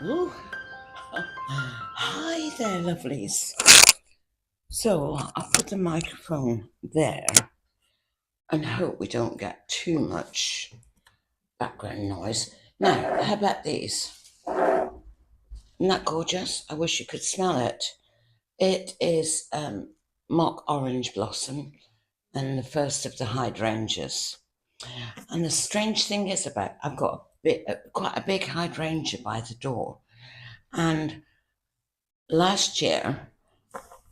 Ooh. Hi there, lovelies. So I'll put the microphone there and hope we don't get too much background noise. Now, how about these? Isn't that gorgeous? I wish you could smell it. It is mock orange blossom and the first of the hydrangeas. And the strange thing is about I've got quite a big hydrangea by the door, and last year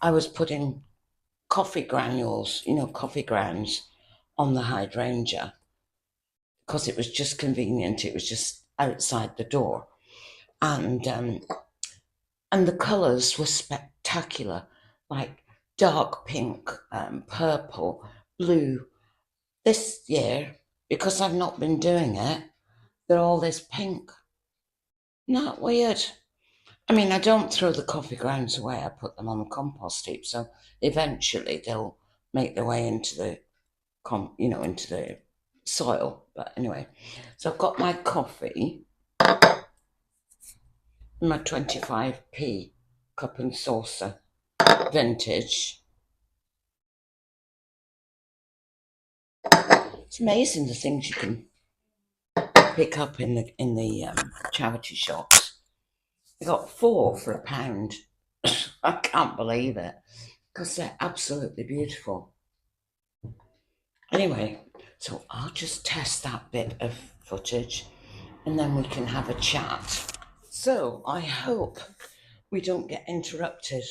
I was putting coffee granules, coffee grounds on the hydrangea because it was just convenient. It was just outside the door, and and the colours were spectacular, like dark pink, purple, blue. This year, because I've not been doing it, they're all this pink. Not weird. I mean, I don't throw the coffee grounds away. I put them on the compost heap, so eventually they'll make their way into the into the soil. But anyway, so I've got my coffee, my 25p cup and saucer vintage. It's amazing the things you can pick up in the charity shops. I got four for £1. I can't believe it because they're absolutely beautiful. Anyway, so I'll just test that bit of footage and then we can have a chat. So I hope we don't get interrupted.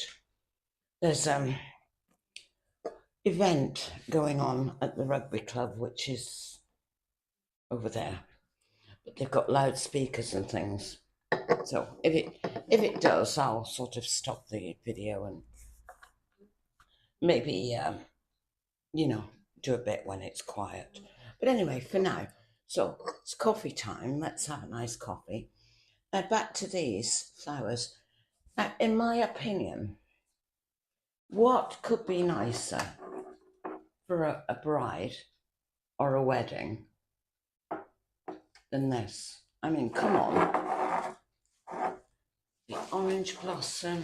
There's event going on at the rugby club, which is over there, but they've got loudspeakers and things. So if it does, I'll sort of stop the video and maybe you know do a bit when it's quiet. But anyway, for now, so it's coffee time. Let's have a nice coffee. Now back to these flowers. Now, in my opinion, what could be nicer for a bride or a wedding than this? I mean, come on. The orange blossom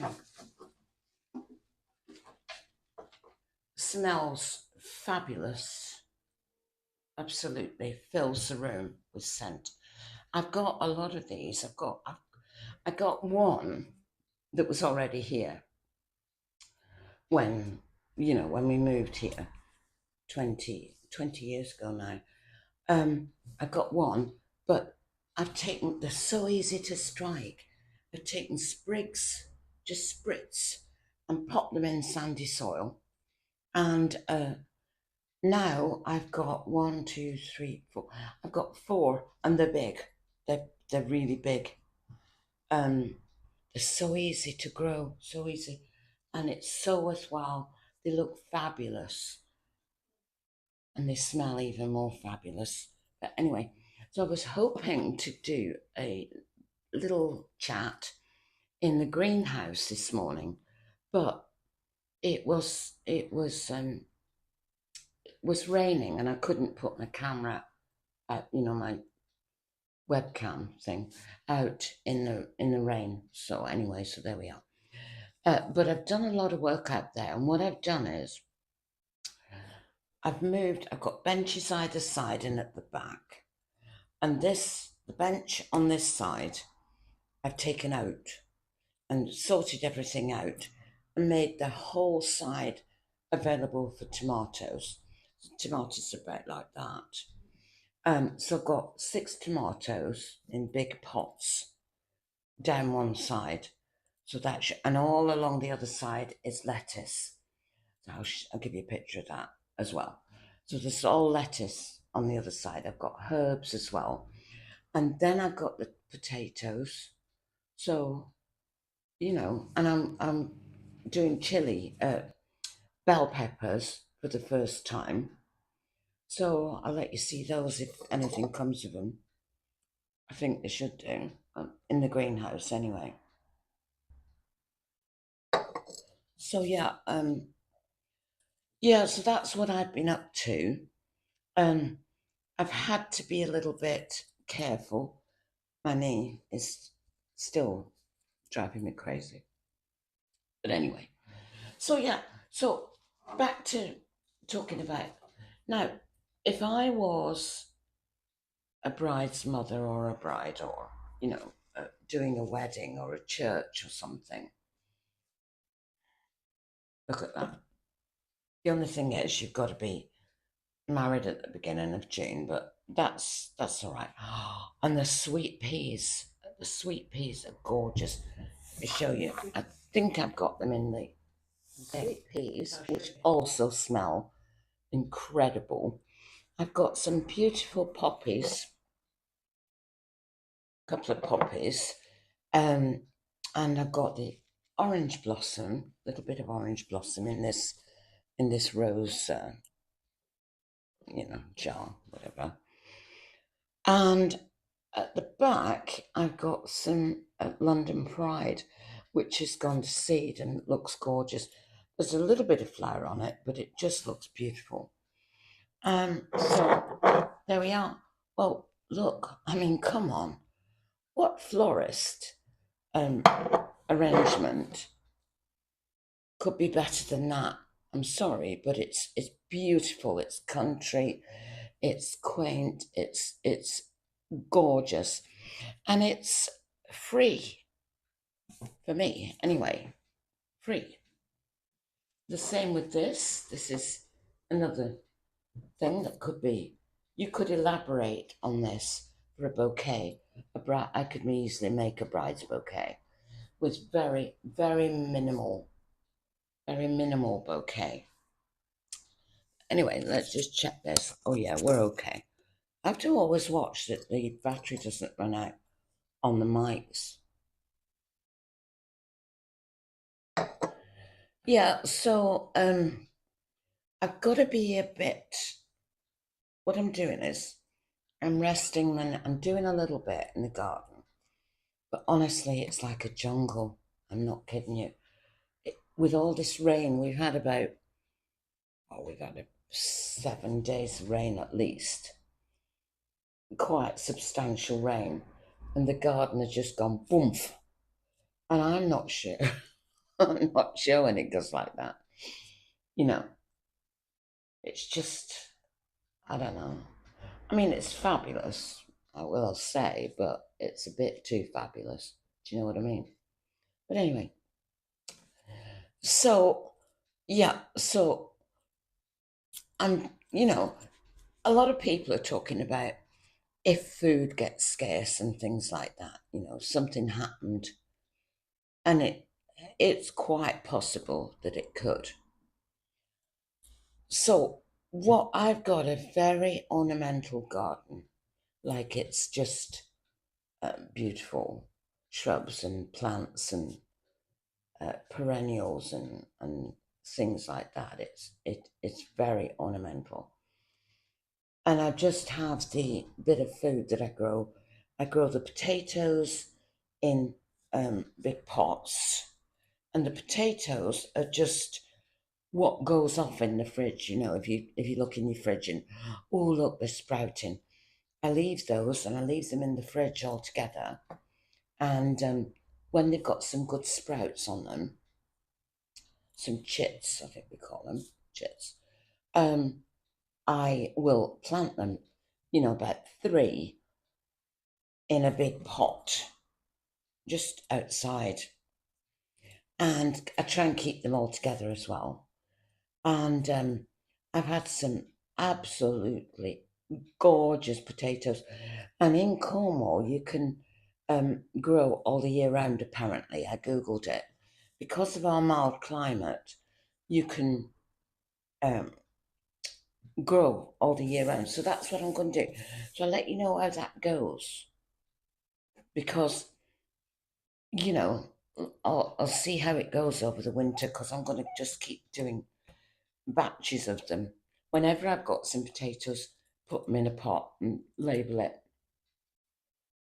smells fabulous. Absolutely fills the room with scent. I've got a lot of these. I got one that was already here when when we moved here 20 years ago now. I got one, but they're so easy to strike. I've taken sprigs, just spritz, and pop them in sandy soil. And now I've got one, two, three, four. I've got four, and they're big. They're really big. Um, they're so easy to grow, so easy, and it's so as well. They look fabulous, and they smell even more fabulous. But anyway, so I was hoping to do a little chat in the greenhouse this morning, but it was raining and I couldn't put my camera out, my webcam thing out in the rain. So anyway, so there we are. But I've done a lot of work out there, and what I've done is I've got benches either side and at the back, and the bench on this side I've taken out and sorted everything out and made the whole side available for tomatoes. Tomatoes are about like that. So I've got 6 tomatoes in big pots down one side. So and all along the other side is lettuce. So I'll give you a picture of that as well. So there's all lettuce on the other side. I've got herbs as well. And then I've got the potatoes. So, and I'm doing chili, bell peppers for the first time. So I'll let you see those if anything comes of them. I think they should do in the greenhouse anyway. So yeah. So that's what I've been up to. Um, I've had to be a little bit careful. My knee is still driving me crazy. But anyway, so yeah, so back to talking about now, if I was a bride's mother or a bride or, doing a wedding or a church or something, look at that. The only thing is you've got to be married at the beginning of June, but that's all right. And the sweet peas are gorgeous. I show you. I think I've got them in the sweet peas, which also smell incredible. I've got some beautiful poppies, a couple of poppies, um, and I've got the orange blossom, a little bit of orange blossom in this rose, jar, whatever. And at the back, I've got some London Pride, which has gone to seed and looks gorgeous. There's a little bit of flower on it, but it just looks beautiful. So there we are. Well, look, I mean, come on. What florist um, arrangement could be better than that? I'm sorry, but it's beautiful. It's country. It's quaint. It's gorgeous, and it's free for me anyway. Free. The same with this. This is another thing that could be. You could elaborate on this for a bouquet. I could easily make a bride's bouquet with very minimal bouquet. Anyway, let's just check this. Oh yeah, we're okay. I have to always watch that the battery doesn't run out on the mics. Yeah, so I've got to be a bit. What I'm doing is I'm resting and I'm doing a little bit in the garden, but honestly, it's like a jungle. I'm not kidding you. With all this rain, we've had 7 days of rain at least, quite substantial rain, and the garden has just gone boomf. And I'm not sure, I'm not sure when it goes like that. You know, it's just, I don't know. I mean, it's fabulous, I will say, but it's a bit too fabulous. Do you know what I mean? But anyway, so yeah, so a lot of people are talking about if food gets scarce and things like that, something happened, and it's quite possible that it could. So what I've got a very ornamental garden, like it's just beautiful shrubs and plants and perennials and things like that. It's very ornamental, and I just have the bit of food that I grow. I grow the potatoes in big pots, and the potatoes are just what goes off in the fridge. If you look in your fridge and oh look, they're sprouting. I leave those and I leave them in the fridge altogether. And when they've got some good sprouts on them, some chits, I think we call them chits, um, I will plant them, about 3 in a big pot just outside. And I try and keep them all together as well. And I've had some absolutely gorgeous potatoes. And in Cornwall, you can grow all the year round, apparently. I Googled it. Because of our mild climate, you can um, grow all the year round. So that's what I'm going to do. So I'll let you know how that goes. Because, you know, I'll see how it goes over the winter because I'm going to just keep doing batches of them. Whenever I've got some potatoes, put them in a pot and label it.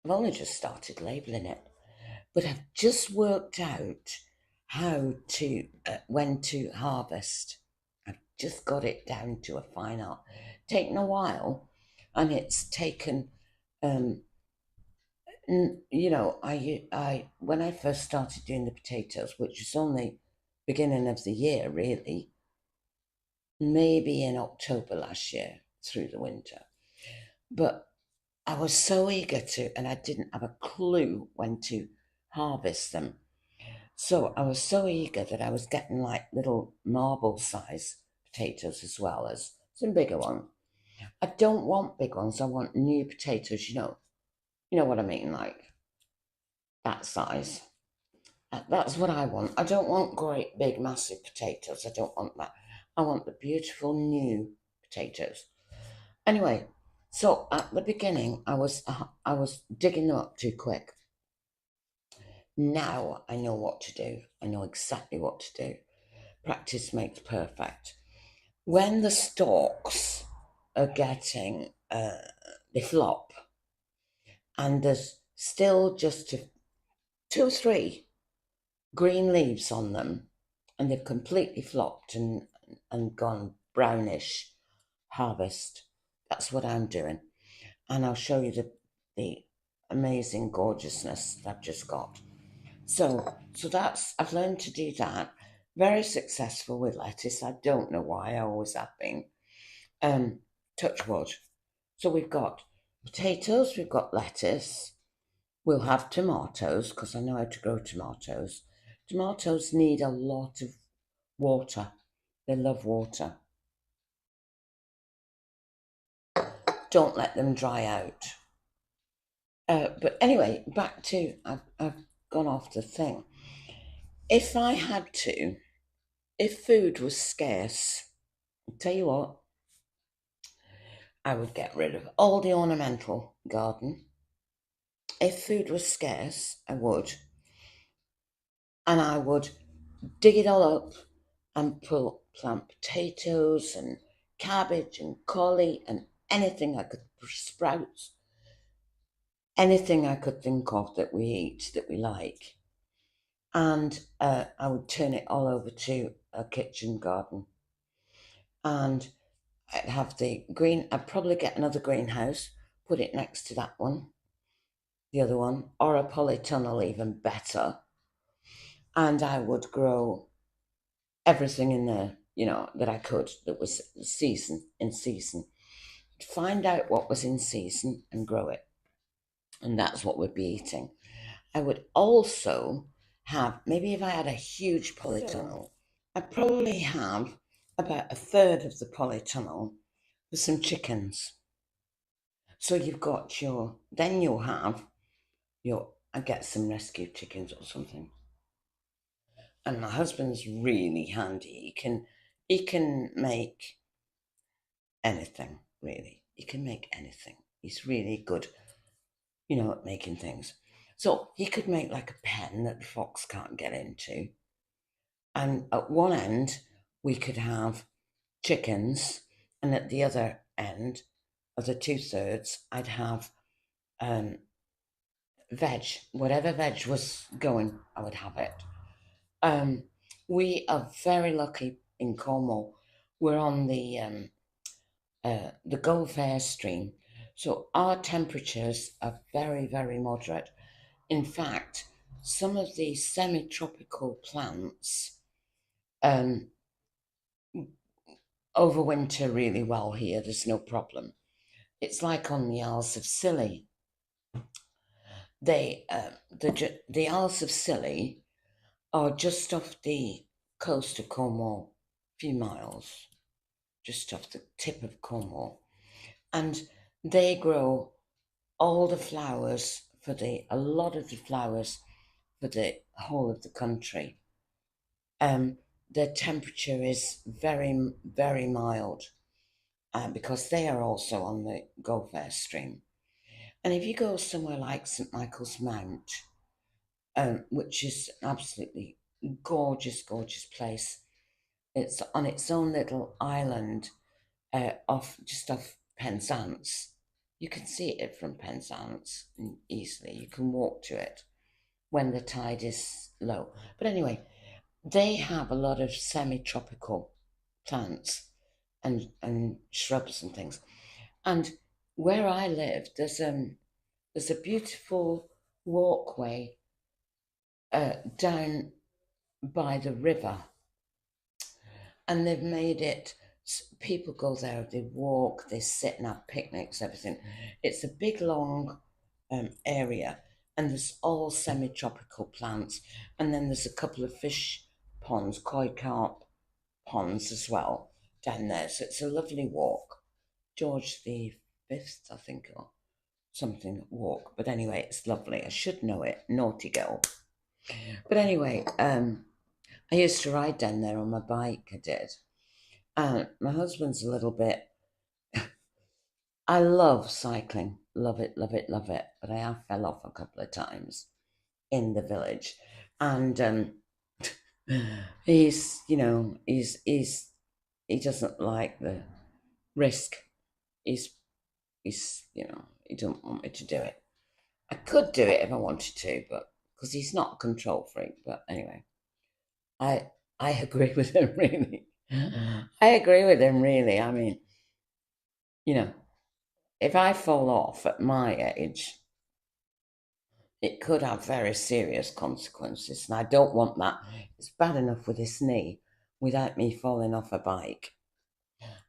I've only just started labeling it, but I've just worked out how to when to harvest. I've just got it down to a fine art. Taken a while, and it's taken You know, I when I first started doing the potatoes, which was only beginning of the year, really, maybe in October last year through the winter. But I was so eager to, and I didn't have a clue when to harvest them. So I was so eager that I was getting like little marble size potatoes as well as some bigger ones. I don't want big ones. I want new potatoes, you know what I mean, like that size. That's what I want. I don't want great big massive potatoes. I don't want that. I want the beautiful new potatoes. Anyway, so at the beginning, I was digging them up too quick. Now I know what to do. I know exactly what to do. Practice makes perfect. When the stalks are getting, they flop, and there's still just two or three green leaves on them, and they've completely flopped and gone brownish, harvest. That's what I'm doing, and I'll show you the amazing gorgeousness that I've just got. So that's I've learned to do that. Very successful with lettuce. I don't know why. I always have been. Um, touch wood. So we've got potatoes. We've got lettuce. We'll have tomatoes because I know how to grow tomatoes. Tomatoes need a lot of water. They love water. Don't let them dry out. But anyway, back to I've gone off the thing. If I had to, if food was scarce, I'll tell you what, I would get rid of all the ornamental garden. If food was scarce, I would, and I would dig it all up and plant potatoes and cabbage and collie and anything I could sprouts, anything I could think of that we eat that we like, and I would turn it all over to a kitchen garden, and I'd have the green. I'd probably get another greenhouse, put it next to that one, the other one, or a polytunnel, even better, and I would grow everything in there, that I could that was in season. Find out what was in season and grow it. And that's what we'd be eating. I would also have, maybe if I had a huge polytunnel, I'd probably have about a third of the polytunnel for some chickens. So you've got then you'll have I get some rescue chickens or something. And my husband's really handy. He can make anything, really. He can make anything. He's really good, at making things. So he could make like a pen that the fox can't get into. And at one end, we could have chickens, and at the other end of the two thirds, I'd have um, veg. Whatever veg was going, I would have it. Um, we are very lucky in Cornwall. We're on the Gulf Airstream, so our temperatures are very, very moderate. In fact, some of the semi-tropical plants um, overwinter really well here. There's no problem. It's like on the Isles of Scilly. The Isles of Scilly are just off the coast of Cornwall, a few miles, just off the tip of Cornwall, and they grow all the flowers a lot of the flowers for the whole of the country. Um, the temperature is very, very mild because they are also on the Gulf Airstream. And if you go somewhere like St Michael's Mount, which is an absolutely gorgeous, gorgeous place, it's on its own little island off Penzance. You can see it from Penzance easily. You can walk to it when the tide is low. But anyway, they have a lot of semi-tropical plants and shrubs and things. And where I live, there's a beautiful walkway down by the river, and they've made it. People go there, they walk, they sit and have picnics, everything. It's a big, long area, and there's all semi-tropical plants, and then there's a couple of fish ponds, koi carp ponds as well down there. So it's a lovely walk. George the Fifth, I think, or something walk. But anyway, it's lovely. I should know it. Naughty girl. But anyway, I used to ride down there on my bike. I did. And my husband's a little bit. I love cycling. Love it, love it, love it. But I have fell off a couple of times in the village, and he doesn't like the risk. He's he doesn't want me to do it. I could do it if I wanted to, but because he's not a control freak. But anyway, I I agree with him really. I agree with him really. I mean, you know, if I fall off at my age, it could have very serious consequences, and I don't want that. It's bad enough with this knee without me falling off a bike.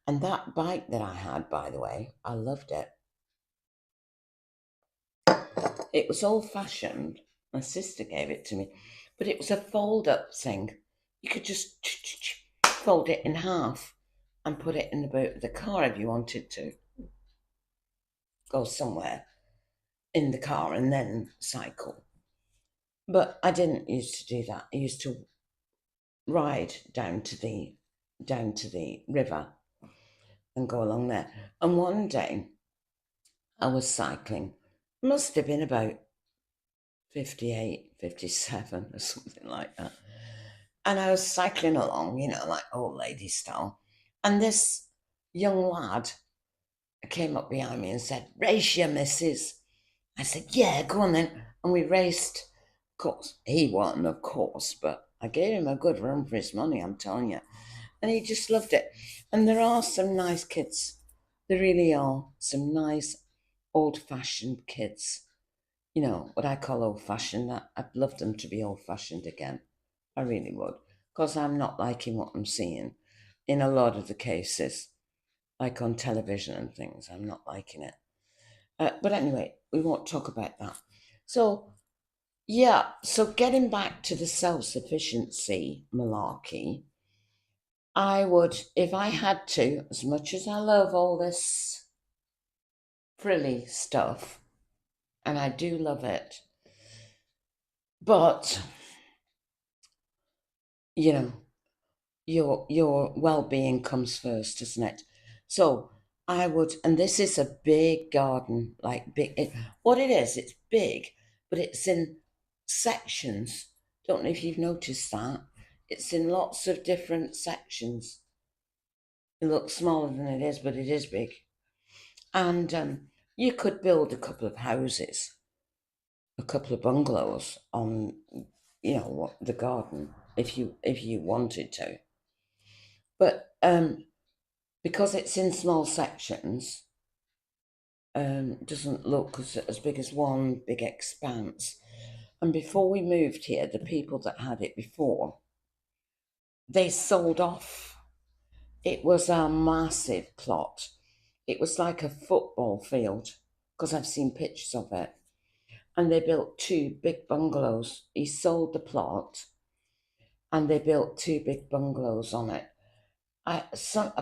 And that bike that I had, by the way, I loved it. It was old fashioned. My sister gave it to me, but it was a fold up thing. You could just fold it in half and put it in the boot of the car if you wanted to go somewhere in the car and then cycle. But I didn't used to do that. I used to ride down to the river and go along there. And one day I was cycling. Must have been about 58, 57, or something like that. And I was cycling along, like old lady style. And this young lad came up behind me and said, "Race you, missus." I said, "Yeah, go on then." And we raced. Of course, he won, of course, but I gave him a good run for his money, I'm telling you. And he just loved it. And there are some nice kids. There really are some nice old fashioned kids. What I call old fashioned. I'd love them to be old fashioned again. I really would. Because I'm not liking what I'm seeing in a lot of the cases, like on television and things. I'm not liking it. But anyway, we won't talk about that. So, yeah, so getting back to the self sufficiency malarkey, I would, if I had to, as much as I love all this frilly stuff, and I do love it, but, you know, your well-being comes first, doesn't it? So I would, and this is a big garden, like big. What it is, it's big, but it's in sections. Don't know if you've noticed that. It's in lots of different sections. It looks smaller than it is, but it is big. And you could build a couple of houses, a couple of bungalows on, the garden if you wanted to. But because it's in small sections, doesn't look as big as one big expanse. And before we moved here, the people that had it before, they sold off. It was a massive plot. It was like a football field because I've seen pictures of it. And they built two big bungalows. He sold the plot and they built two big bungalows on it. A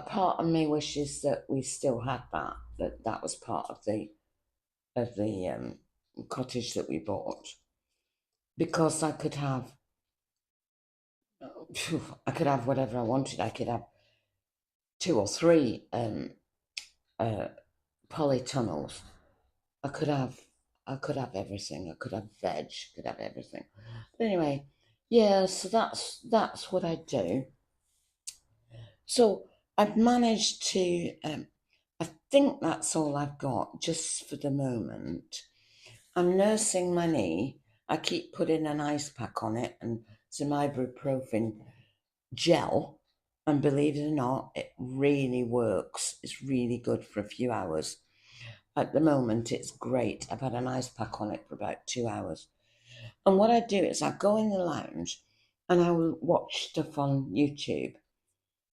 part of me wishes that we still had that was part of the cottage that we bought, because I could have whatever I wanted. I could have two or three uh, polytunnels. I could have I could have everything. I could have veg. Could have everything. But anyway, yeah. So that's what I do. So I've managed to. I think that's all I've got just for the moment. I'm nursing my knee. I keep putting an ice pack on it and some ibuprofen gel. And believe it or not, it really works. It's really good for a few hours. At the moment, it's great. I've had an ice pack on it for about 2 hours. And what I do is I go in the lounge and I will watch stuff on YouTube,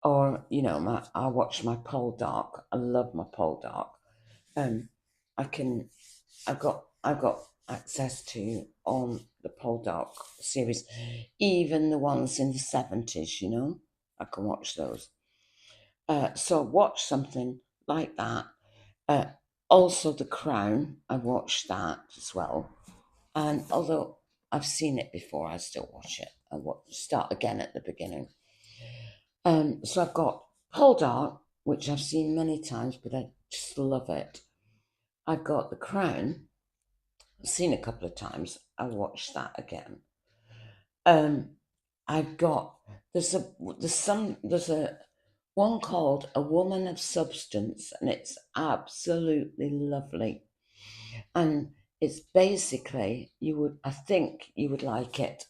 or I watch my pole dark. I love my pole dark. Um, I can I've got access to on the pole dark series, even the ones in the 70s. I can watch those. So watch something like that. Uh, Also, The Crown. I watched that as well. And although I've seen it before, I still watch it. Start again at the beginning. So I've got Poldark, which I've seen many times, but I just love it. I've got The Crown, seen a couple of times. I watched that again. Um, I've got there's a one called A Woman of Substance, and it's absolutely lovely. And it's basically I think you would like it.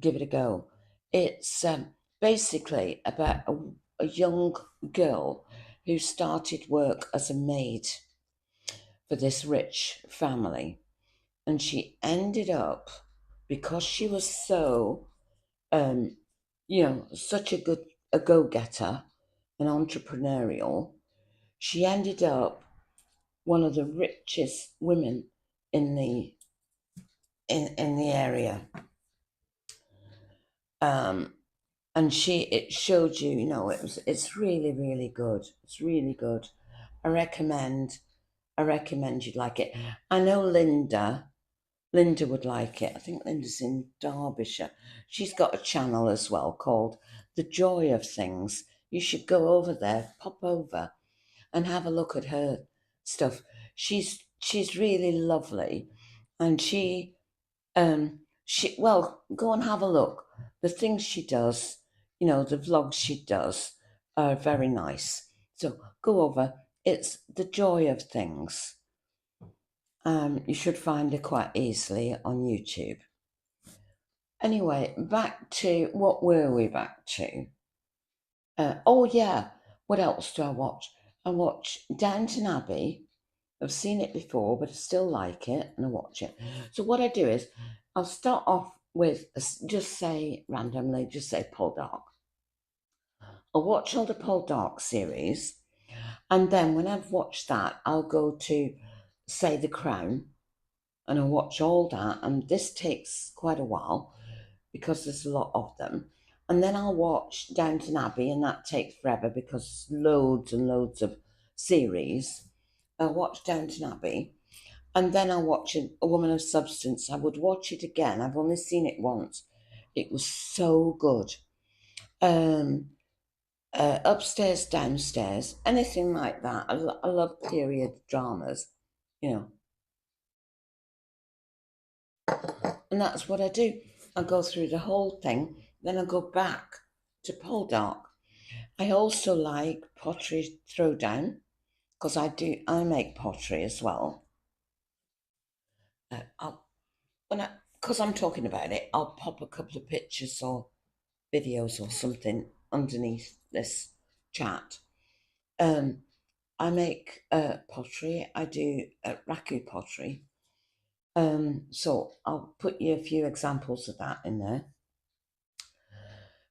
Give it a go. It's basically about a young girl who started work as a maid for this rich family, and she ended up, because she was so um, such a go-getter and entrepreneurial, she ended up one of the richest women in the area. Um, and it showed you, it's really, really good. It's really good. I recommend I recommend you'd like it. I know Linda would like it. I think Linda's in Derbyshire. She's got a channel as well called The Joy of Things. You should go over there, pop over and have a look at her stuff. She's really lovely, and go and have a look. The things she does, the vlogs she does are very nice. So go over. It's The Joy of Things. You should find her quite easily on YouTube. Anyway, back to what were we back to? Oh yeah, what else do I watch? I watch Downton Abbey. I've seen it before, but I still like it and I watch it. So what I do is I'll start off with just say randomly, just say Paul Dark. I'll watch all the Paul Dark series, and then when I've watched that, I'll go to say The Crown, and I'll watch all that. And this takes quite a while because there's a lot of them. And then I'll watch Downton Abbey, and that takes forever because loads and loads of series. I'll watch Downton Abbey, and then I'll watch a Woman of Substance. I would watch it again. I've only seen it once. It was so good. Um, Upstairs, downstairs, anything like that. I love period dramas, you know, and that's what I do. I go through the whole thing, then I go back to Poldark. I also like pottery throwdown because I make pottery as well. I'll when I Because I'm talking about it, I'll pop a couple of pictures or videos or something underneath this chat. Um, I make pottery. I do raku pottery. So I'll put you a few examples of that in there.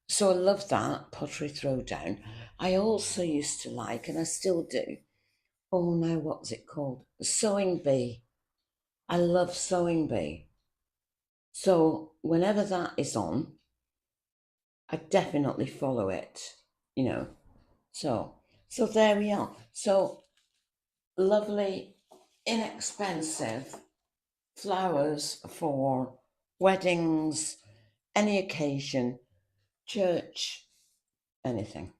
So I love that pottery throwdown. I also used to like, and I still do. Oh no, what's it called? Sewing bee. I love sewing bee. So whenever that is on, I definitely follow it. You know. So there we are. So lovely, inexpensive flowers for weddings, any occasion, church, anything.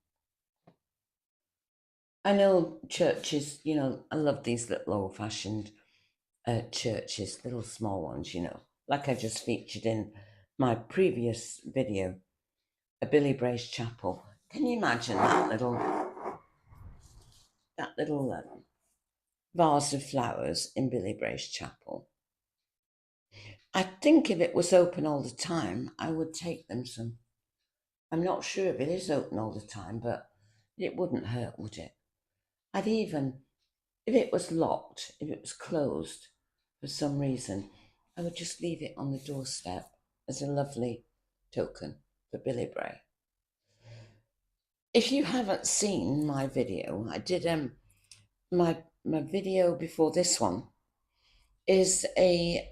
I know churches, I love these little old fashioned churches, little small ones, like I just featured in my previous video, a Billy Brace chapel. Can you imagine that little vase of flowers in Billy Brace chapel? I think if it was open all the time, I would take them some. I'm not sure if it is open all the time, but it wouldn't hurt, would it? I'd even if it was locked, if it was closed for some reason, I would just leave it on the doorstep as a lovely token for Billy Bray. If you haven't seen my video, I did my video before this one is I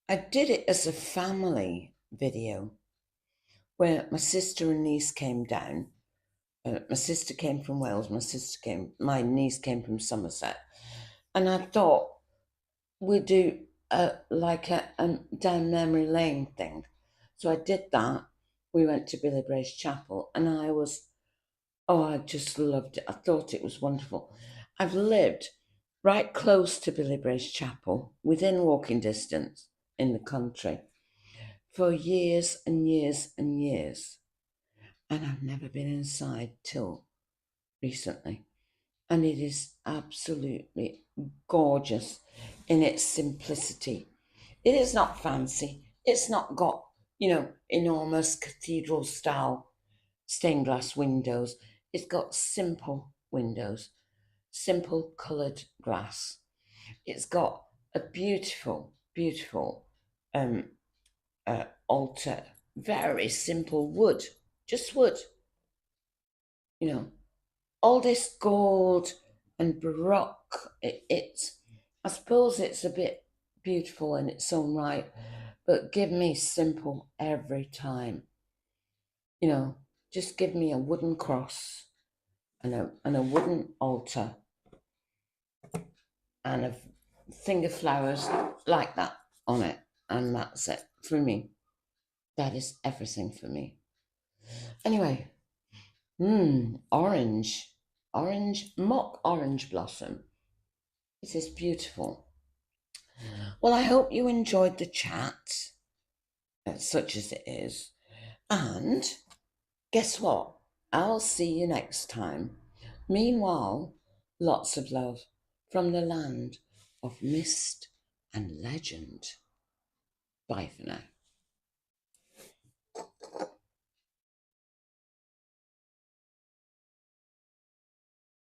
did it as a family video where my sister and niece came down. My sister came from Wales. My niece came from Somerset, and I thought we'd do like a down memory lane thing. So I did that. We went to Billy Bray's chapel, and I just loved it. I thought it was wonderful. I've lived right close to Billy Bray's chapel, within walking distance in the country, for years and years and years. And I've never been inside till recently. And it is absolutely gorgeous in its simplicity. It is not fancy. It's not got, enormous cathedral style stained glass windows. It's got simple windows, simple coloured glass. It's got a beautiful, beautiful altar, very simple wood, just wood, you know. All this gold and baroque, I suppose it's a bit beautiful in its own right, but give me simple every time. Just give me a wooden cross and a wooden altar and a thing of flowers like that on it, and that's it for me. That is everything for me. Anyway, mock orange blossom. It is beautiful. Well, I hope you enjoyed the chat, such as it is. And guess what? I'll see you next time. Meanwhile, lots of love from the land of mist and legend. Bye for now.